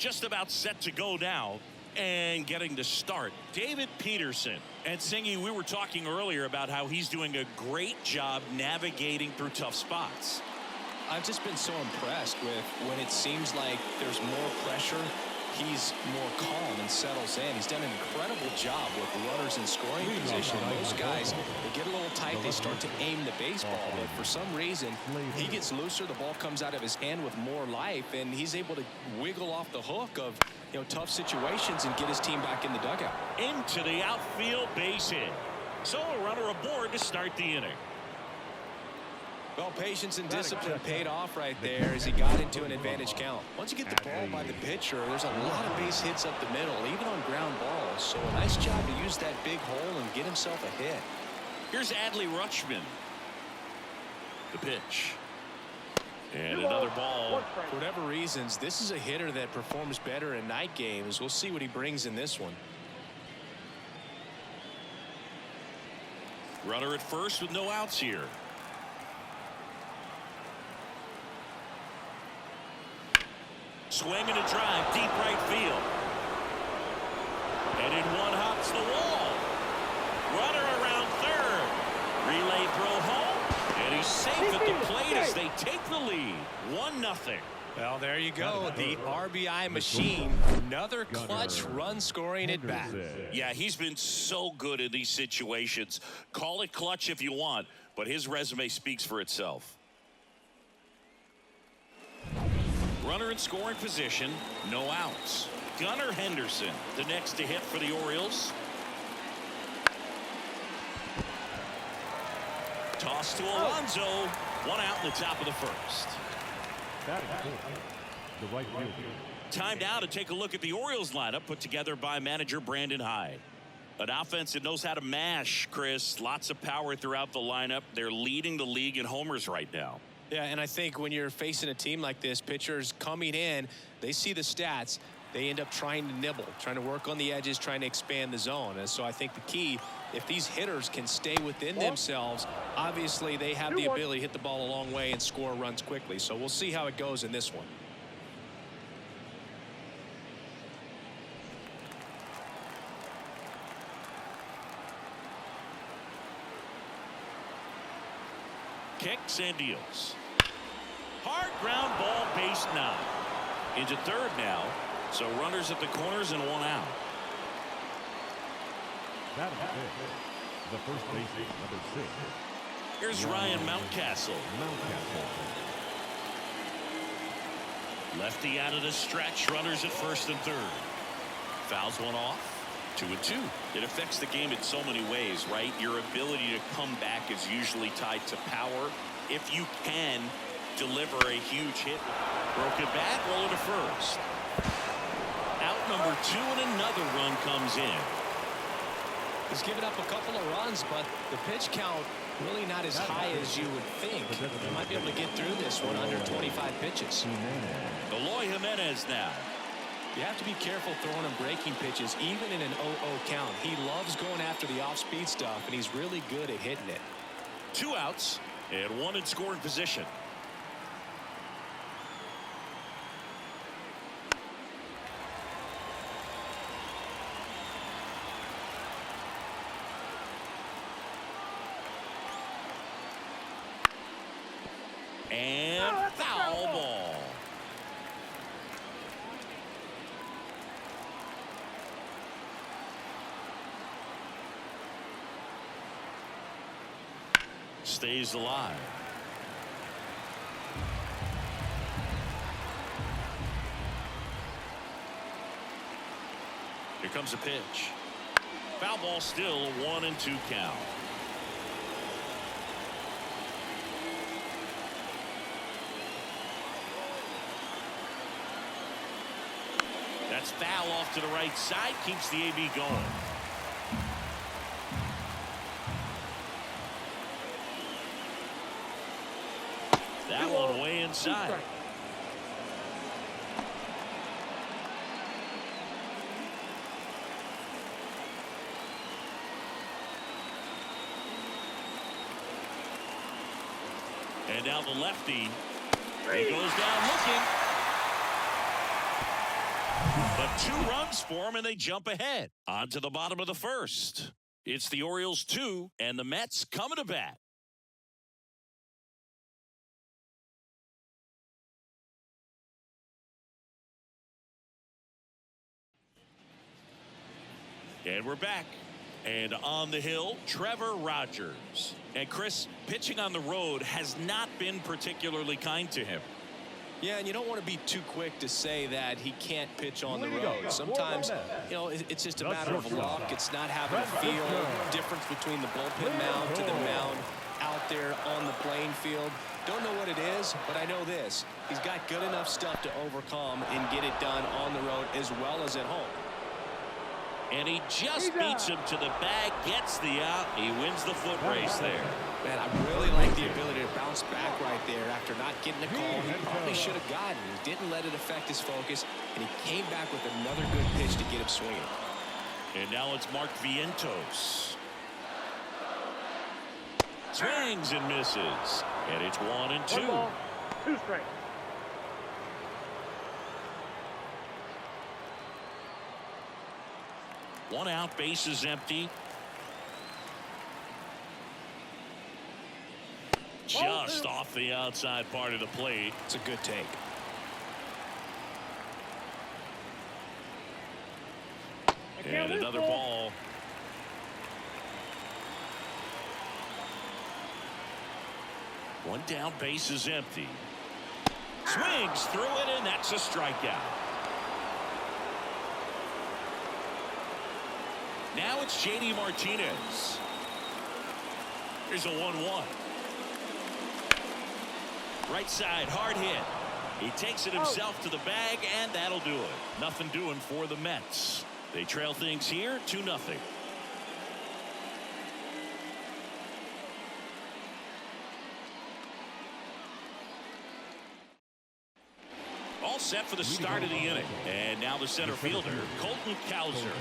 just about set to go now and getting to start. David Peterson. And Singy, we were talking earlier about how he's doing a great job navigating through tough spots. I've just been so impressed with when it seems like there's more pressure, he's more calm and settles in. He's done an incredible job with runners in scoring position. Most guys, they get a little tight, they start to aim the baseball, but for some reason, he gets looser, the ball comes out of his hand with more life, and he's able to wiggle off the hook of tough situations and get his team back in the dugout. Into the outfield, base hit. So a runner aboard to start the inning. Well, patience and discipline paid off right there as he got into an advantage count. Once you get the ball by the pitcher, there's a lot of base hits up the middle, even on ground balls. So a nice job to use that big hole and get himself a hit. Here's Adley Rutschman. The pitch. And another ball. For whatever reasons, this is a hitter that performs better in night games. We'll see what he brings in this one. Runner at first with no outs here. Swing and a drive, deep right field. And in one hops the wall. Runner around third. Relay throw home. And he's safe at the plate as they take the lead. 1-0. Well, there you go. The RBI machine. Another clutch run scoring at bat. Yeah, he's been so good in these situations. Call it clutch if you want, but his resume speaks for itself. Runner in scoring position, no outs. Gunnar Henderson, the next to hit for the Orioles. Toss to Alonso. 1 out in the top of the first. The right fielder. Time now to take a look at the Orioles lineup put together by manager Brandon Hyde. An offense that knows how to mash, Chris. Lots of power throughout the lineup. They're leading the league in homers right now. Yeah, and I think when you're facing a team like this, pitchers coming in, they see the stats. They end up trying to nibble, trying to work on the edges, trying to expand the zone. And so I think the key, if these hitters can stay within themselves, obviously they have the ability to hit the ball a long way and score runs quickly. So we'll see how it goes in this one. Kicks and deals. Hard ground ball, base 9. Into third now. So runners at the corners and 1 out. That is it. The first baseman, number 6. Here's Ryan Mountcastle. Lefty out of the stretch. Runners at first and third. Fouls one off. 2-2. It affects the game in so many ways, right? Your ability to come back is usually tied to power. If you can deliver a huge hit. Broken bat, roller to first. Out number 2 and another run comes in. He's given up a couple of runs, but the pitch count really not as high as you would think. He might be able to get through this one under 25 pitches. Eloy Jimenez now. You have to be careful throwing him breaking pitches, even in an 0-0 count. He loves going after the off-speed stuff, and he's really good at hitting it. 2 outs and 1 in scoring position. And foul ball. Stays alive. Here comes a pitch. Foul ball, still a 1-2 count. That's foul off to the right side, keeps the AB going. That one way inside. And now the lefty. He goes down looking. But 2 runs for them, and they jump ahead. On to the bottom of the first. It's the Orioles 2, and the Mets coming to bat. And we're back. And on the hill, Trevor Rogers. And Chris, pitching on the road has not been particularly kind to him. Yeah, and you don't want to be too quick to say that he can't pitch on the road. Sometimes, you know, it's just a matter of luck. It's not having a feel difference between the bullpen mound to the mound out there on the playing field. Don't know what it is, but I know this. He's got good enough stuff to overcome and get it done on the road as well as at home. And he just beats him to the bag, gets the out. He wins the foot race there. Man, I really like the ability to bounce back right there after not getting a call he probably should have gotten. He didn't let it affect his focus, and he came back with another good pitch to get him swinging. And now it's Mark Vientos. Swings and misses. And it's 1-2. 2 strikes. One out, bases empty. Just off the outside part of the plate. It's a good take. And another ball. One down, bases empty. Swings through it, and that's a strikeout. Now it's J.D. Martinez. Here's a 1-1. Right side, hard hit. He takes it himself to the bag, and that'll do it. Nothing doing for the Mets. They trail things here 2-0. All set for the start of the inning. And now the center fielder, Colton Cowser.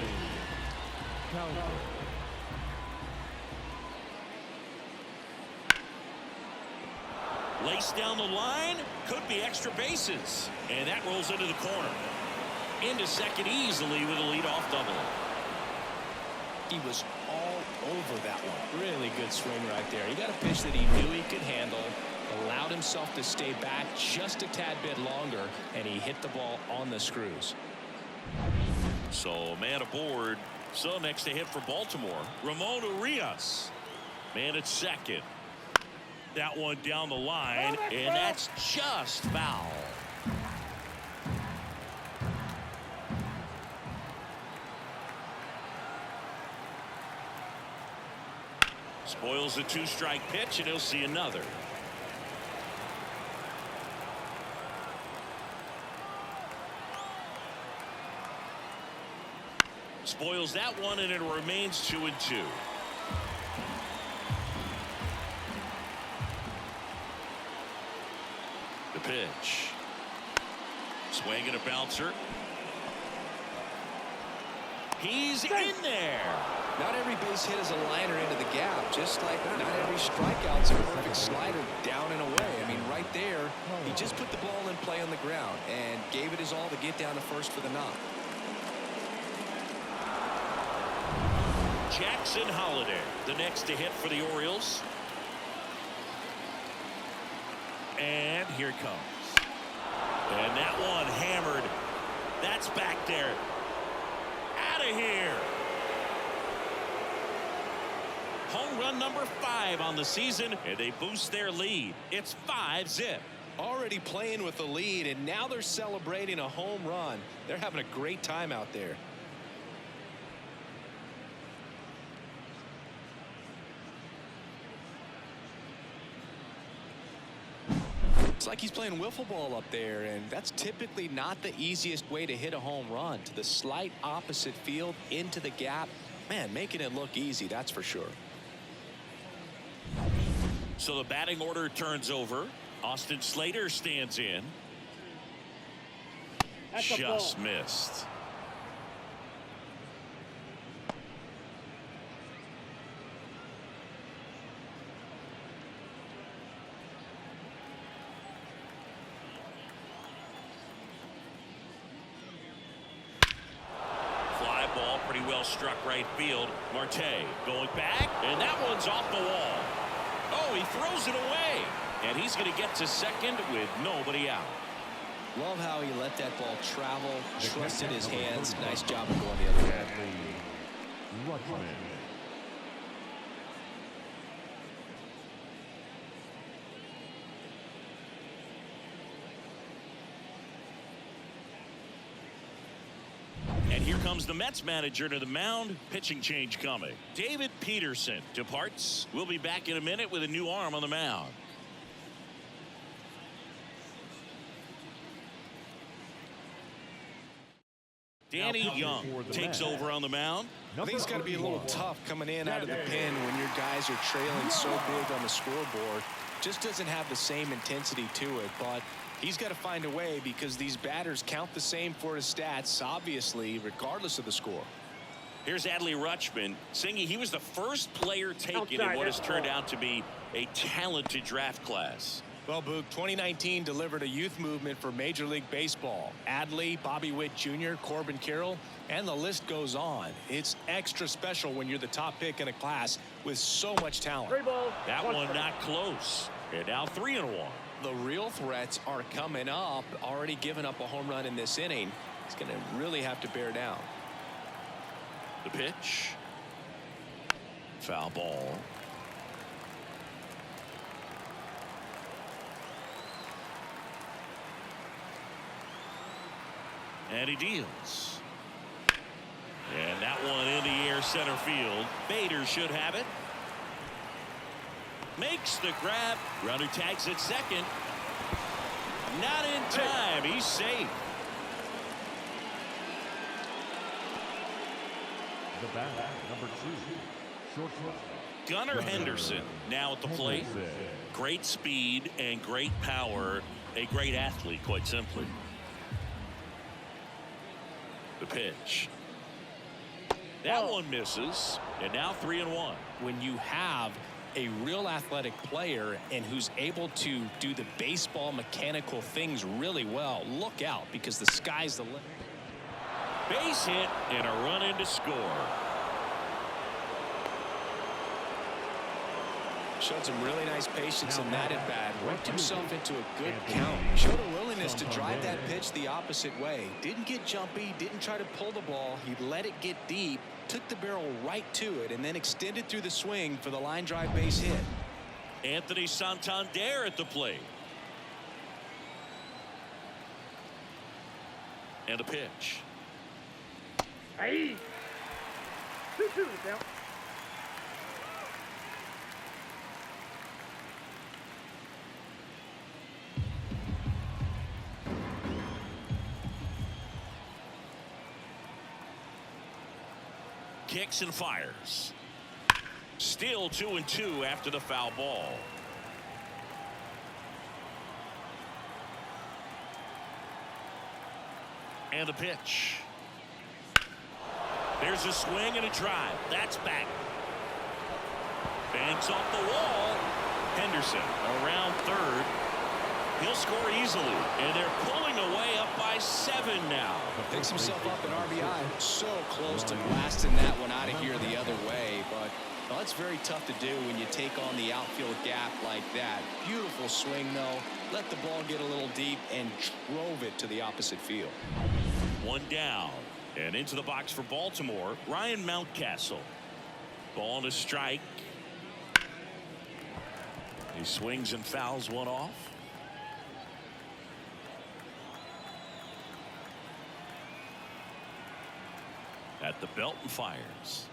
Lace down the line, could be extra bases, and that rolls into the corner. Into second easily with a leadoff double. He was all over that one. Really good swing right there. He got a pitch that he knew he could handle, allowed himself to stay back just a tad bit longer, and he hit the ball on the screws. So a man aboard. So next to hit for Baltimore, Ramon Urias. Man at second. That one down the line, and that's just foul. Spoils the 2-strike pitch, and he'll see another. Spoils that one, and it remains 2-2. The pitch. Swing and a bouncer. He's in there. Not every base hit is a liner into the gap, just like not every strikeout's a perfect slider down and away. I mean, right there, he just put the ball in play on the ground and gave it his all to get down to first for the knock. Jackson Holliday, the next to hit for the Orioles. And here it comes. And that one hammered. That's back there. Out of here. Home run number 5 on the season, and they boost their lead. It's 5-0. Already playing with the lead, and now they're celebrating a home run. They're having a great time out there. It's like he's playing wiffle ball up there, and that's typically not the easiest way to hit a home run. To the slight opposite field, into the gap. Man, making it look easy, that's for sure. So the batting order turns over. Austin Slater stands in. Just missed. Pretty well struck right field. Marte going back, and that one's off the wall. Oh, he throws it away, and he's going to get to second with nobody out. Love how he let that ball travel, trusted his hands. Nice job of going the other way. And here comes the Mets manager to the mound. Pitching change coming. David Peterson departs. We'll be back in a minute with a new arm on the mound. Danny Young takes over on the mound. I think it's got to be a little tough coming in out of the pen when your guys are trailing so big on the scoreboard. Just doesn't have the same intensity to it, but he's got to find a way because these batters count the same for his stats, obviously, regardless of the score. Here's Adley Rutschman. Singy, he was the first player taken in what has turned out to be a talented draft class. Well, Boog, 2019 delivered a youth movement for Major League Baseball. Adley, Bobby Witt Jr., Corbin Carroll, and the list goes on. It's extra special when you're the top pick in a class with so much talent. That one not close. And now 3-1. The real threats are coming up. Already given up a home run in this inning. He's going to really have to bear down. The pitch. Foul ball. And he deals. And that one in the air center field. Bader should have it. Makes the grab. Runner tags at second. Not in time. He's safe. The bat, number 2, shortstop. Gunnar Henderson now at the plate. Great speed and great power. A great athlete, quite simply. The pitch. That one misses. And now 3-1. When you have a real athletic player and who's able to do the baseball mechanical things really well, look out, because the sky's the limit. Base hit and a run in to score. Showed some really nice patience in that at bat. Worked himself into a good count. Showed a willingness to drive that pitch the opposite way. Didn't get jumpy, didn't try to pull the ball. He let it get deep, took the barrel right to it, and then extended through the swing for the line drive base hit. Anthony Santander at the plate. And a pitch. Hey. 2-2 now. Kicks and fires. Still 2-2 after the foul ball. And the pitch. There's a swing and a drive. That's back. Bangs off the wall. Henderson around third. He'll score easily. And they're pulling away up by 7 now. Picks himself up an RBI. So close to blasting that one out of here the other way. But well, it's very tough to do when you take on the outfield gap like that. Beautiful swing, though. Let the ball get a little deep and drove it to the opposite field. One down. And into the box for Baltimore, Ryan Mountcastle. Ball on a strike. He swings and fouls one off. At the belt and fires.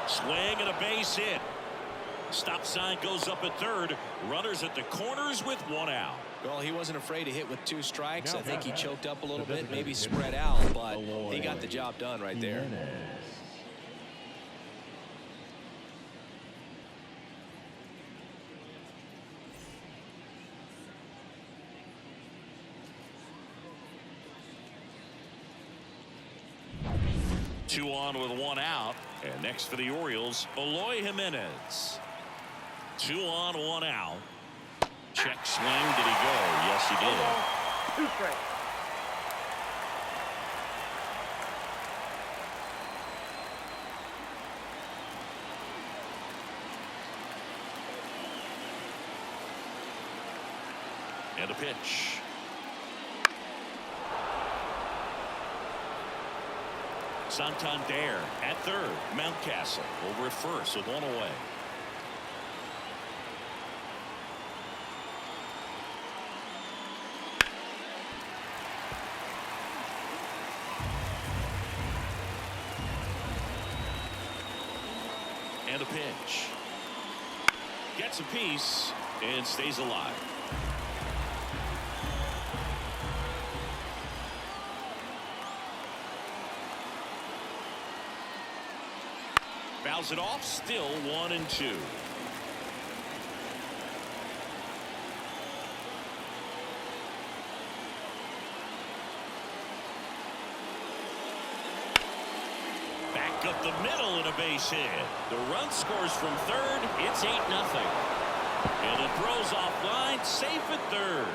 Swing and a base hit. Stop sign goes up at third. Runners at the corners with 1 out. Well, he wasn't afraid to hit with 2 strikes. I think he choked up a little bit, maybe spread out, but he got the job done right there. Two on with 1 out. And next for the Orioles, Eloy Jimenez. 2 on, 1 out. Check swing. Did he go? Yes, he did. 2 strikes. pitch. Santander at third. Mountcastle over at first with one away. And a pitch. Gets a piece and stays alive. Fouls it off. Still 1-2. Back up the middle and a base hit. The run scores from third. It's 8-0. And it throws off line. Safe at third.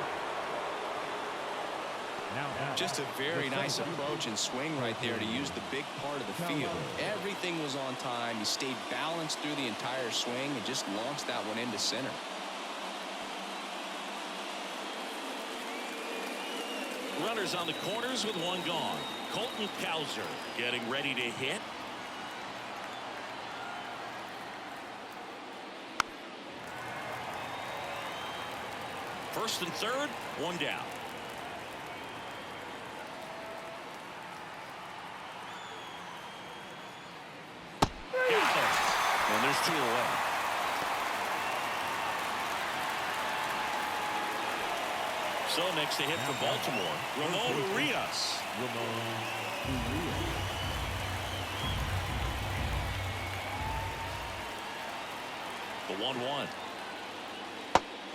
Just a very nice approach and swing right there to use the big part of the field. Everything was on time. He stayed balanced through the entire swing and just launched that one into center. Runners on the corners with one gone. Colton Cowser getting ready to hit. First and third, one down. And there's two away. So next to hit for Baltimore, Ramon Urias. The 1-1.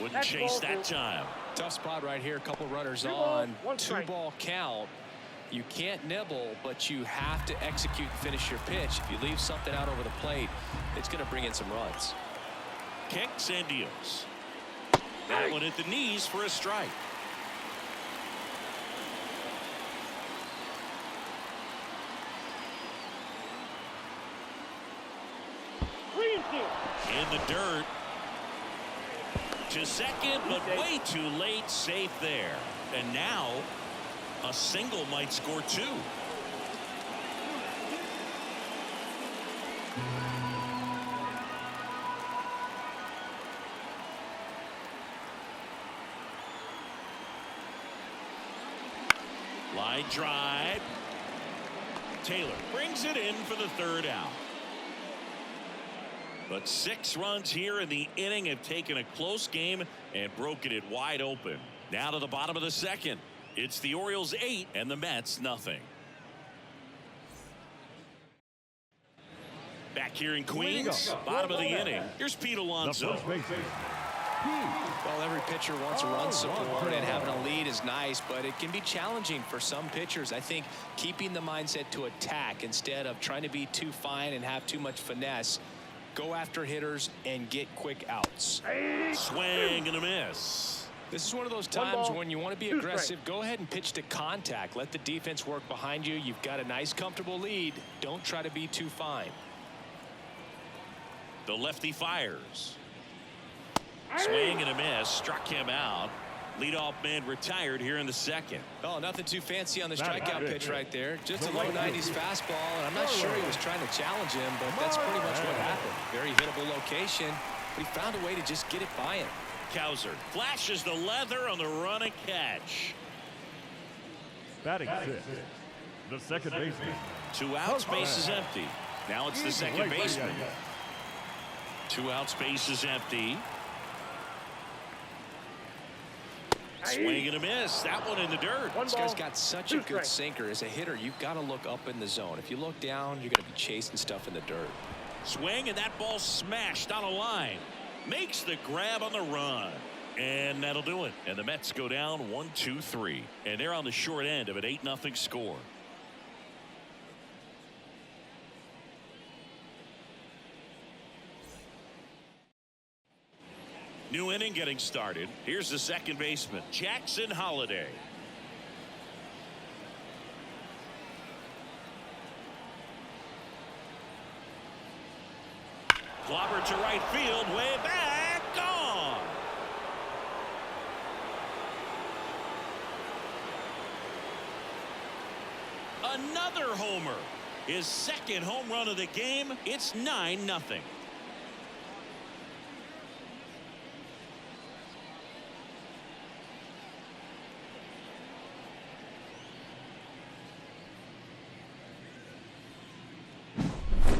Wouldn't chase that time. Tough spot right here. A couple runners on. 2-ball count. You can't nibble, but you have to execute and finish your pitch. If you leave something out over the plate, it's going to bring in some runs. Kicks and deals. That one at the knees for a strike. In the dirt. To second, but way too late. Safe there. And now a single might score two. Line drive. Taylor brings it in for the third out. But 6 runs here in the inning have taken a close game and broken it wide open. Now to the bottom of the second. It's the Orioles 8 and the Mets nothing. Back here in Queens, bottom of the inning. Here's Pete Alonso. Well, every pitcher wants a run support, and having a lead is nice, but it can be challenging for some pitchers. I think keeping the mindset to attack instead of trying to be too fine and have too much finesse. Go after hitters and get quick outs. Swing and a miss. This is one of those times when you want to be aggressive. Go ahead and pitch to contact. Let the defense work behind you. You've got a nice, comfortable lead. Don't try to be too fine. The lefty fires. Swing and a miss. Struck him out. Leadoff man retired here in the second. Oh, nothing too fancy on the strikeout pitch right there. Just a low 90s fastball, and I'm not sure he was trying to challenge him, but that's pretty much what happened. Very hittable location. He found a way to just get it by him. Cowser flashes the leather on the run and catch. Batting sixth, the second baseman. 2 outs, base is empty. Now it's the second baseman. 2 outs, base is empty. Swing and a miss. That one in the dirt. This guy's got such a good sinker. As a hitter, you've got to look up in the zone. If you look down, you're going to be chasing stuff in the dirt. Swing, and that ball smashed on a line. Makes the grab on the run. And that'll do it. And the Mets go down 1-2-3. And they're on the short end of an 8-0 score. New inning getting started. Here's the second baseman, Jackson Holliday. Clobber to right field, way back, gone. another homer. His second home run of the game. It's 9-0.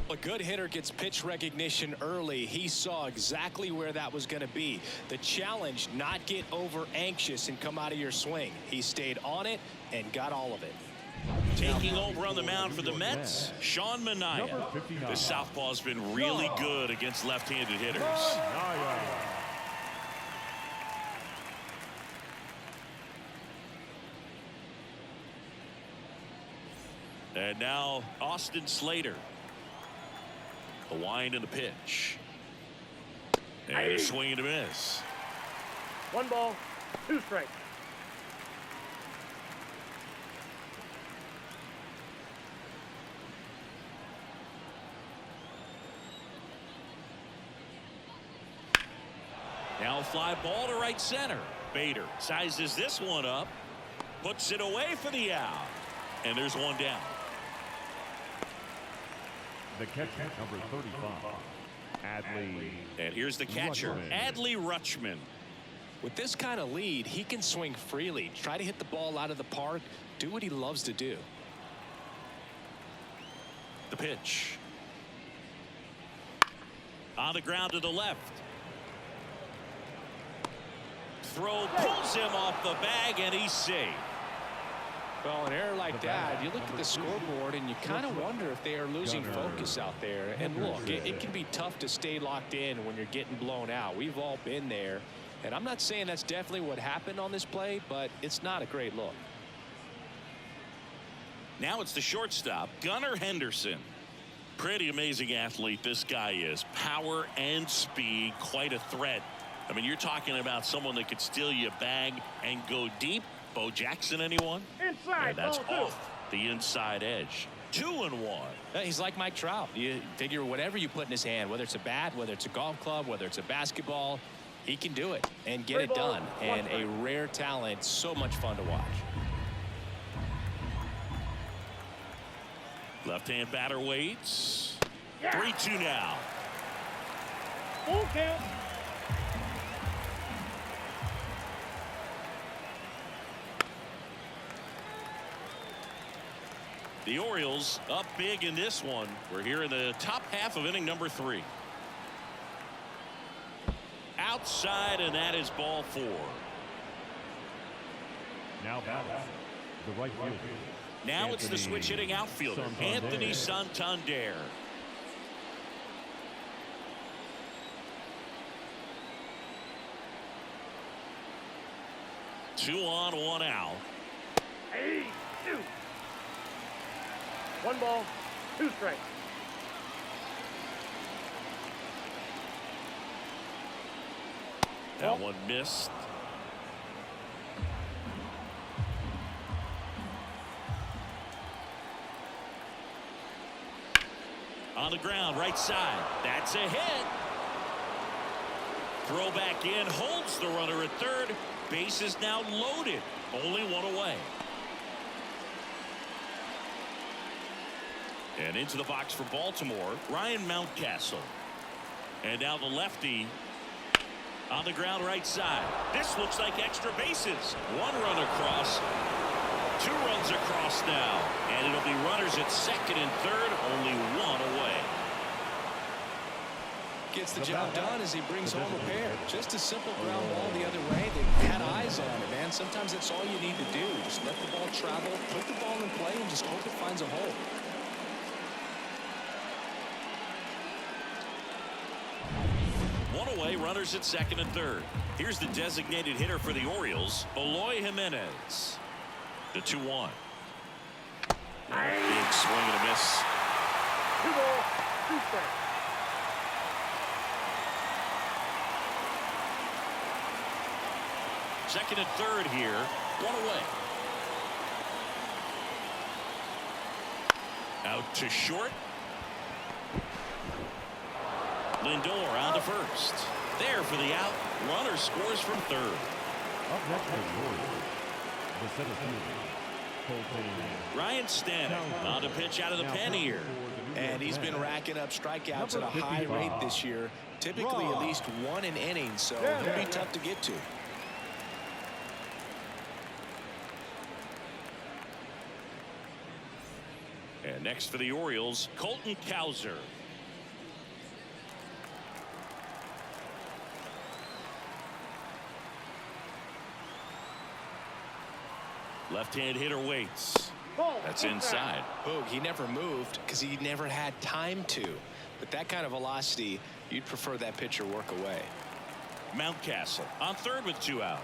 A good hitter gets pitch recognition early. He saw exactly where that was going to be. The challenge, not get over anxious and come out of your swing. He stayed on it and got all of it. Taking over on the mound for the Mets, Sean Manaea. The southpaw's been really good against left-handed hitters. And now Austin Slater. The wind and the pitch. And a swing and a miss. 1 ball, 2 strikes. Now a fly ball to right center. Bader sizes this one up. Puts it away for the out. And there's one down. The catcher, number 35, Adley. And here's the catcher, Adley Rutschman. With this kind of lead, he can swing freely, try to hit the ball out of the park, do what he loves to do. The pitch. On the ground to the left. Throw pulls him off the bag, and he's safe. Well, an error like that, you look at the scoreboard and you kind of wonder if they are losing focus out there. And look, it can be tough to stay locked in when you're getting blown out. We've all been there. And I'm not saying that's definitely what happened on this play, but it's not a great look. Now it's the shortstop, Gunnar Henderson. Pretty amazing athlete this guy is. Power and speed, quite a threat. I mean, you're talking about someone that could steal you a bag and go deep. Bo Jackson, anyone? Inside, and that's ball 2. off the inside edge. 2-1. He's like Mike Trout. You figure whatever you put in his hand, whether it's a bat, whether it's a golf club, whether it's a basketball, he can do it and get it done. And a rare talent, so much fun to watch. Left-hand batter waits. 3-2 now. Full count. The Orioles up big in this one. We're here in the top half of inning number 3. Outside, and that is ball 4. Now batting, the right fielder. Now it's the switch hitting outfielder, Anthony Santander. Two on, 1 out. 2. 1 ball, 2 strikes. That one missed. On the ground, right side. That's a hit. Throw back in, holds the runner at third. Base is now loaded. Only 1 away. And into the box for Baltimore, Ryan Mountcastle. And now the lefty on the ground right side. This looks like extra bases. 1 run across. 2 runs across now. And it'll be runners at second and third, only 1 away. Gets the job done as he brings home a pair. Just a simple ground ball the other way. They had eyes on it, man. Sometimes that's all you need to do. Just let the ball travel, put the ball in play, and just hope it finds a hole. Away, runners at second and third. Here's the designated hitter for the Orioles, Eloy Jimenez. The 2-1. Big swing and a miss. 2 balls, 2 strikes. Second and third here, 1 away. Out to short. Lindor on to first. There for the out. Runner scores from third. Up next for the Orioles, the center fielder, Ryan Stanton on the pitch out of the pen here. And he's been racking up strikeouts at a high rate this year. Typically at least one an inning, so he'll be tough to get to. And next for the Orioles, Colton Cowser. Left-hand hitter waits. That's inside. Boog, he never moved because he never had time to. But that kind of velocity, you'd prefer that pitcher work away. Mountcastle on third with 2 out.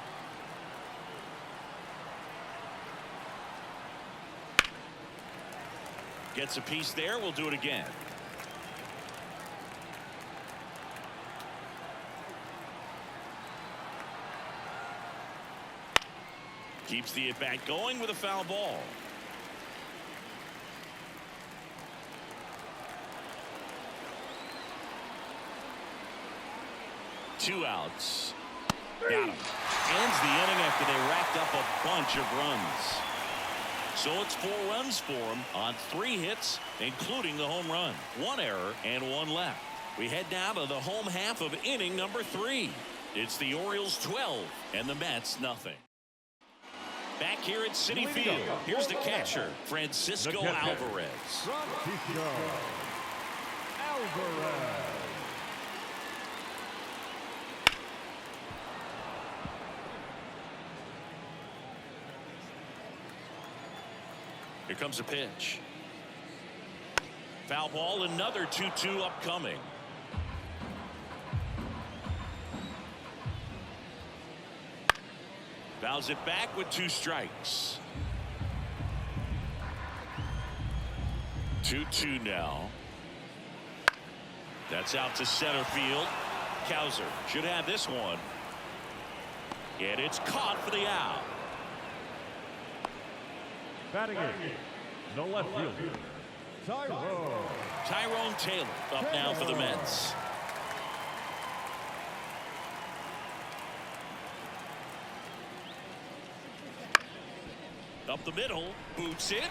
Gets a piece there. We'll do it again. Keeps the at-bat going with a foul ball. Two outs. Got him. Ends the inning after they racked up a bunch of runs. So it's 4 runs for him on 3 hits, including the home run. 1 error and 1 left. We head now to the home half of inning number 3. It's the Orioles 12 and the Mets nothing. Back here at Citi Field, here's the catcher, Francisco Alvarez. Francisco Alvarez. Here comes a pitch. Foul ball, another 2-2 upcoming. Fouls it back with 2 strikes. 2-2 now. That's out to center field. Cowser should have this one. And it's caught for the out. Batting in, the left fielder, Tyrone Taylor up now for the Mets. Up the middle, boots it.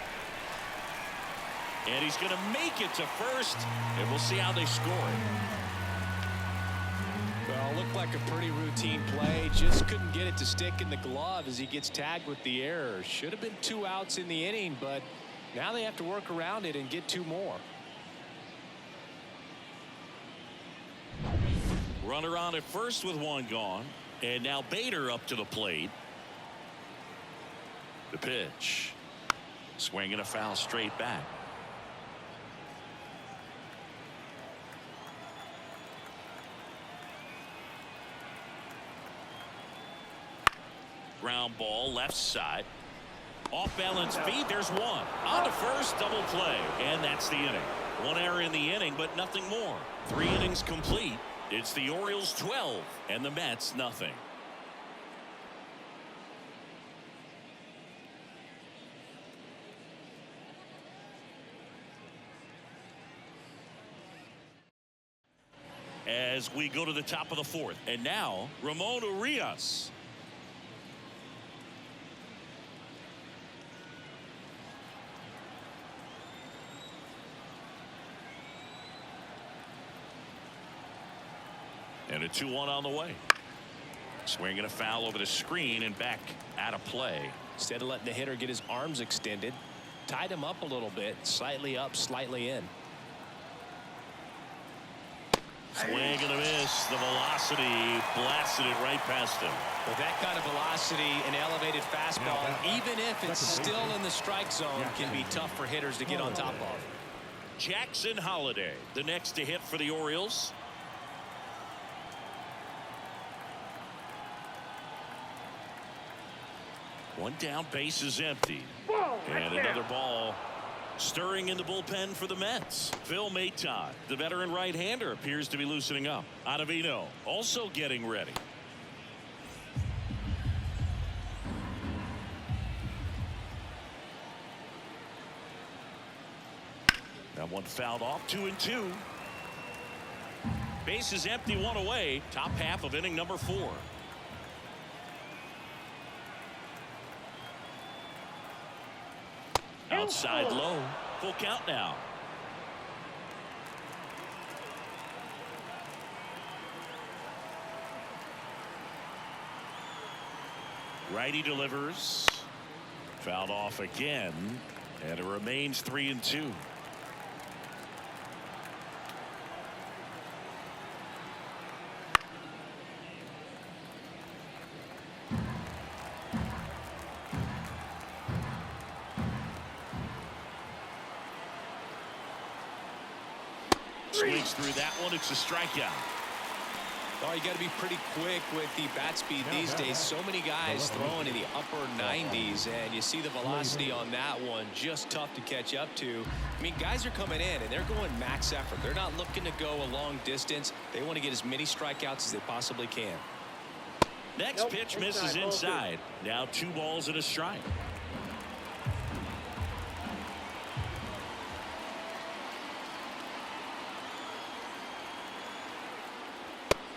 And he's going to make it to first. And we'll see how they score it. Well, looked like a pretty routine play. Just couldn't get it to stick in the glove as he gets tagged with the error. Should have been 2 outs in the inning, but now they have to work around it and get 2 more. Runner on at first with 1 gone. And now Bader up to the plate. The pitch. Swinging a foul straight back. Ground ball left side. Off balance feet. There's 1. On to first, double play. And that's the inning. 1 error in the inning, but nothing more. 3 innings complete. It's the Orioles 12 and the Mets nothing. As we go to the top of the 4th. And now, Ramon Urias. And a 2-1 on the way. Swinging a foul over the screen and back out of play. Instead of letting the hitter get his arms extended, tied him up a little bit, slightly up, slightly in. Swing and a miss. The velocity blasted it right past him. With that kind of velocity, an elevated fastball, even if it's still in the strike zone, can be tough for hitters to get on top of. Jackson Holliday, the next to hit for the Orioles. One down, base is empty. And another ball stirring in the bullpen for the Mets. Phil Maton, the veteran right-hander, appears to be loosening up. Ottavino also getting ready. That one fouled off. 2-2. Base is empty, 1 away. Top half of inning number 4. Outside low. Full count now. Righty delivers. Fouled off again. And it remains 3-2. Swings through that one. It's a strikeout. Oh, you got to be pretty quick with the bat speed these days. So many guys throwing in the upper 90s, and you see the velocity on that one. Just tough to catch up to. I mean, guys are coming in, and they're going max effort. They're not looking to go a long distance. They want to get as many strikeouts as they possibly can. Next pitch misses inside. Now 2 balls and a strike.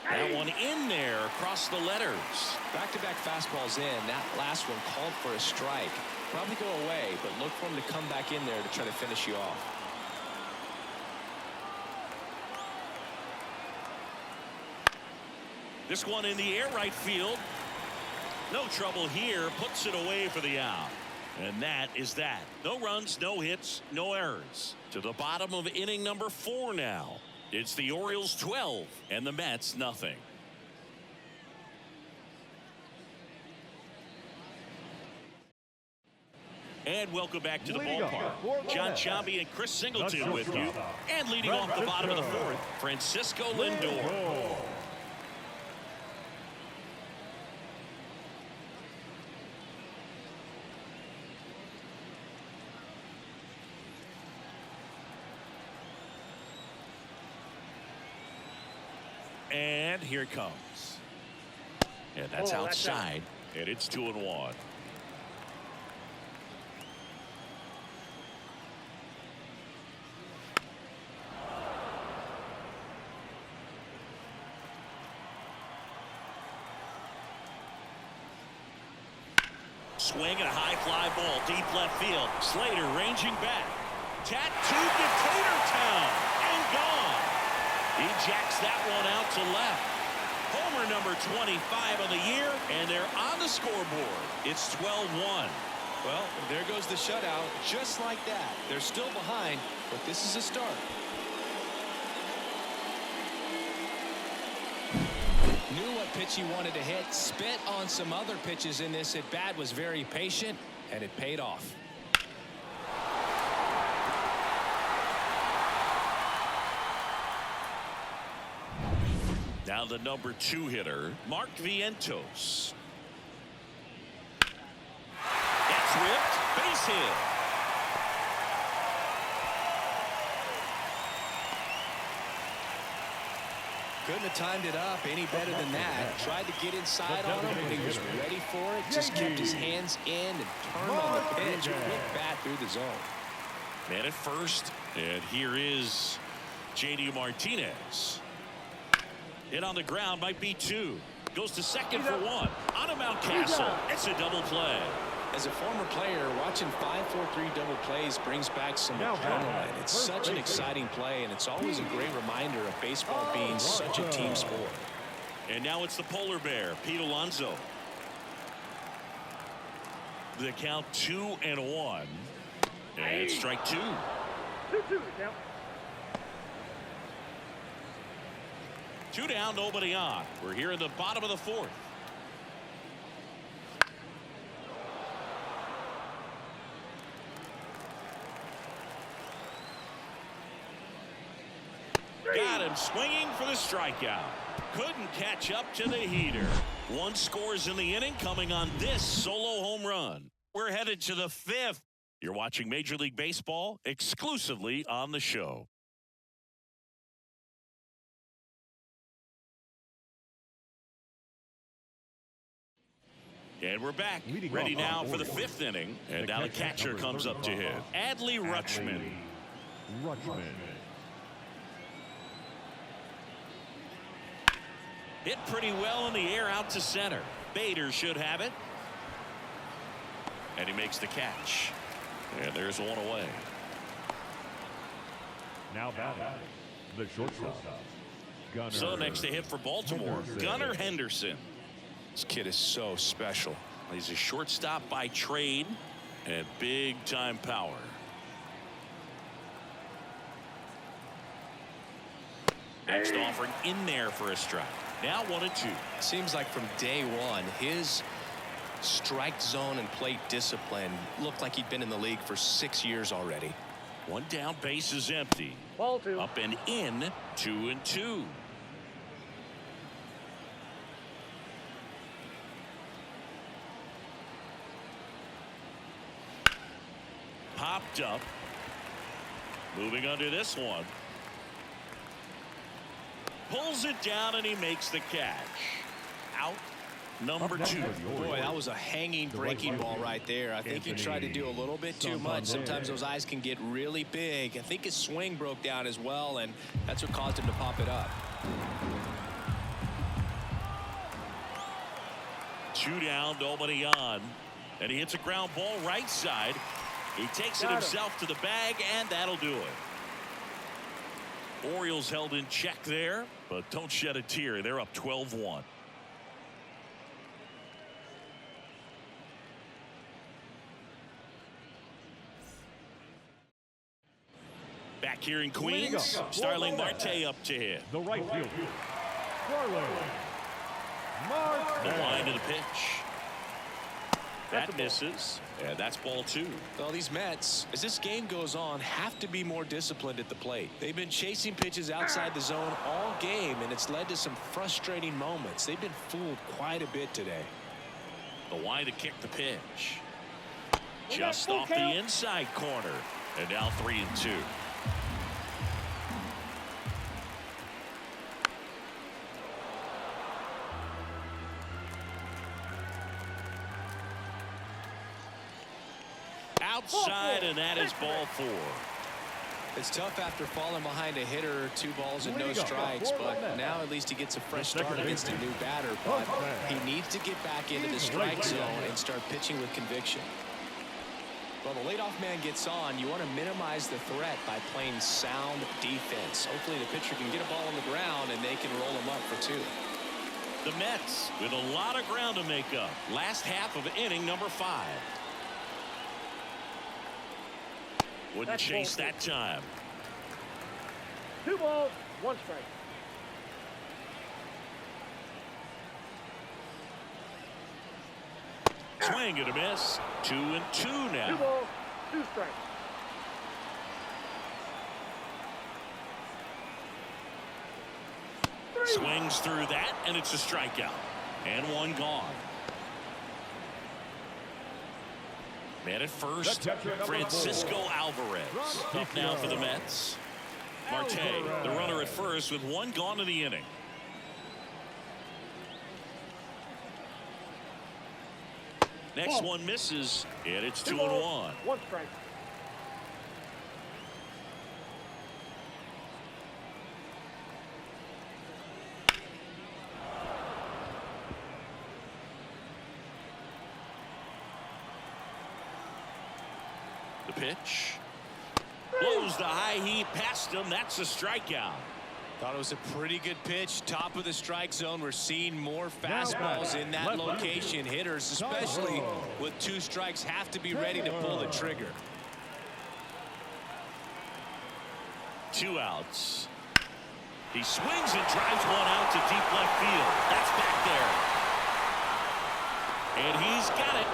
That one in there across the letters. Back-to-back fastballs in. That last one called for a strike. Probably go away, but look for him to come back in there to try to finish you off. This one in the air right field. No trouble here. Puts it away for the out. And that is that. No runs, no hits, no errors. To the bottom of inning number 4 now. It's the Orioles 12 and the Mets nothing. And welcome back to the ballpark. John Chambi and Chris Singleton with you. And leading off the bottom of the 4th, Francisco Lindor. And here it comes. And that's outside. And it's 2-1. Swing and a high fly ball deep left field. Slater ranging back. Tattooed to Tatertown and gone. He jacks that one out to left. Homer number 25 of the year, and they're on the scoreboard. It's 12-1. Well, there goes the shutout. Just like that. They're still behind, but this is a start. Knew what pitch he wanted to hit. Spit on some other pitches in this at bat. Was very patient, and it paid off. Now the number 2 hitter, Mark Vientos. That's ripped. Base hit. Couldn't have timed it up any better than that. Tried to get inside on him, but he was ready for it. Just kept his hands in and turned on the pitch. Quick bat through the zone. Man at first, and here is J.D. Martinez. Hit on the ground, might be 2. Goes to second for 1. On a Mountcastle. It's a double play. As a former player, watching 5-4-3 double plays brings back some adrenaline. It's such an exciting play, and it's always a great reminder of baseball being such a team sport. And now it's the polar bear, Pete Alonso. The count 2-1. And it's strike 2. 2-2 now. 2 down, nobody on. We're here in the bottom of the 4th. Got him swinging for the strikeout. Couldn't catch up to the heater. 1 scores in the inning coming on this solo home run. We're headed to the 5th. You're watching Major League Baseball exclusively on the show. And we're back. Ready now for the 5th inning. And now the catcher comes up to hit. Adley Rutschman. Hit pretty well in the air out to center. Bader should have it. And he makes the catch. And there's one away. Now batting, the shortstop. Gunnar. So next to hit for Baltimore, Gunnar Henderson. This kid is so special. He's a shortstop by trade and big time power. Next offering in there for a strike. Now 1-2. Seems like from day one, his strike zone and plate discipline looked like he'd been in the league for 6 years already. One down, base is empty. Ball 2. Up and in, 2-2. Popped up. Moving under this one. Pulls it down and he makes the catch. Out number 2. Boy, that was a hanging breaking ball right there. I think he tried to do a little bit too much. Sometimes those eyes can get really big. I think his swing broke down as well, and that's what caused him to pop it up. 2 down, nobody on. And he hits a ground ball right side. He takes it himself to the bag, and that'll do it. Orioles held in check there, but don't shed a tear. They're up 12-1. Back here in Queens, Starling Marte up to hit. The right fielder, Starling Marte. The line to the pitch. That misses, and that's ball 2. Well, these Mets, as this game goes on, have to be more disciplined at the plate. They've been chasing pitches outside the zone all game, and it's led to some frustrating moments. They've been fooled quite a bit today. The line to kick the pitch. Just off the inside corner, and now 3-2. Outside, and that is ball 4. It's tough after falling behind a hitter, 2 balls and no strikes, but now at least he gets a fresh start against a new batter. But he needs to get back into the strike zone and start pitching with conviction. Well, the leadoff man gets on. You want to minimize the threat by playing sound defense. Hopefully the pitcher can get a ball on the ground and they can roll him up for 2. The Mets with a lot of ground to make up. Last half of inning number 5. Wouldn't chase that time. 2 balls, 1 strike. Swing and a miss. 2-2 now. 2 balls, 2 strikes. Swings through that, and it's a strikeout. And 1 gone. Man at first, Francisco Alvarez. Up now for the Mets. Marte, the runner at first with 1 gone in the inning. Next one misses, and it's 2-1. 1 strike. The pitch. Blows the high heat past him. That's a strikeout. Thought it was a pretty good pitch. Top of the strike zone. We're seeing more fastballs in that location. Hitters, especially with 2 strikes, have to be ready to pull the trigger. 2 outs. He swings and drives 1 out to deep left field. That's back there. And he's got it.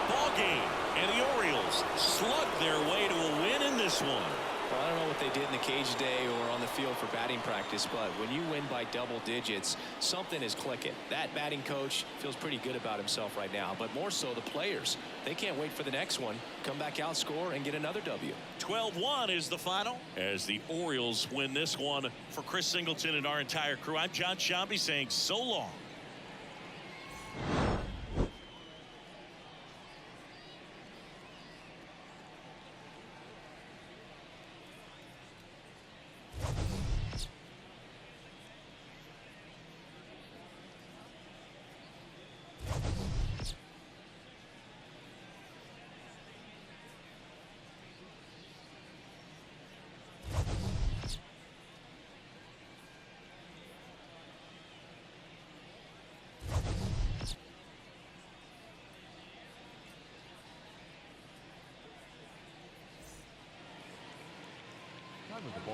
Ball game. And the Orioles slug their way to a win in this one. Well, I don't know what they did in the cage today or on the field for batting practice, but when you win by double digits, something is clicking. That batting coach feels pretty good about himself right now, but more so the players. They can't wait for the next one. Come back out, score, and get another W. 12-1 is the final as the Orioles win this one. For Chris Singleton and our entire crew, I'm John Shambi saying so long. with the ball.